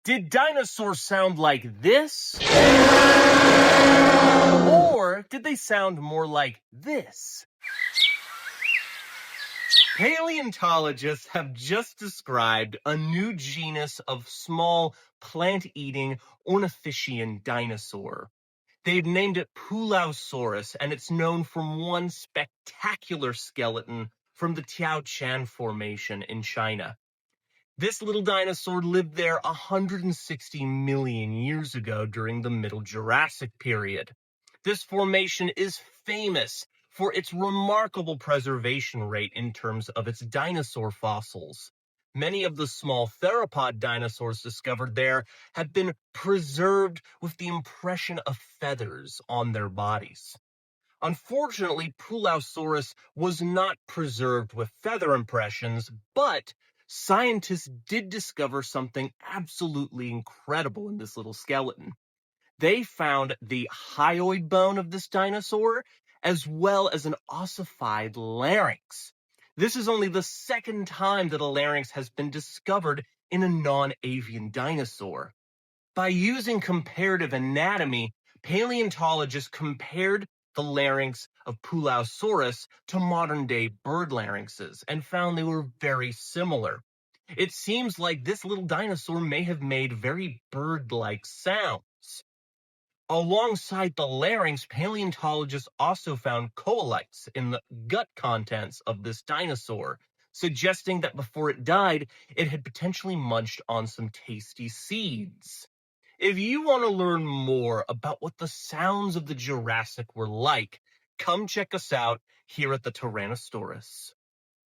Did dinosaurs sound like this? Or did they sound more like this? Paleontologists have just described a new genus of small, plant-eating, ornithischian dinosaur. They've named it Pulausaurus, and it's known from one spectacular skeleton from the Tiao-Chan Formation in China. This little dinosaur lived there 160 million years ago during the Middle Jurassic period. This formation is famous for its remarkable preservation rate in terms of its dinosaur fossils. Many of the small theropod dinosaurs discovered there have been preserved with the impression of feathers on their bodies. Unfortunately, Pulausaurus was not preserved with feather impressions, but scientists did discover something absolutely incredible in this little skeleton. They found the hyoid bone of this dinosaur, as well as an ossified larynx. This is only the second time that a larynx has been discovered in a non-avian dinosaur. By using comparative anatomy, paleontologists compared the larynx of Pulausaurus to modern-day bird larynxes and found they were very similar. It seems like this little dinosaur may have made very bird-like sounds. Alongside the larynx, paleontologists also found coelites in the gut contents of this dinosaur, suggesting that before it died, it had potentially munched on some tasty seeds. If you want to learn more about what the sounds of the Jurassic were like, come check us out here at the Tyrannosaurus.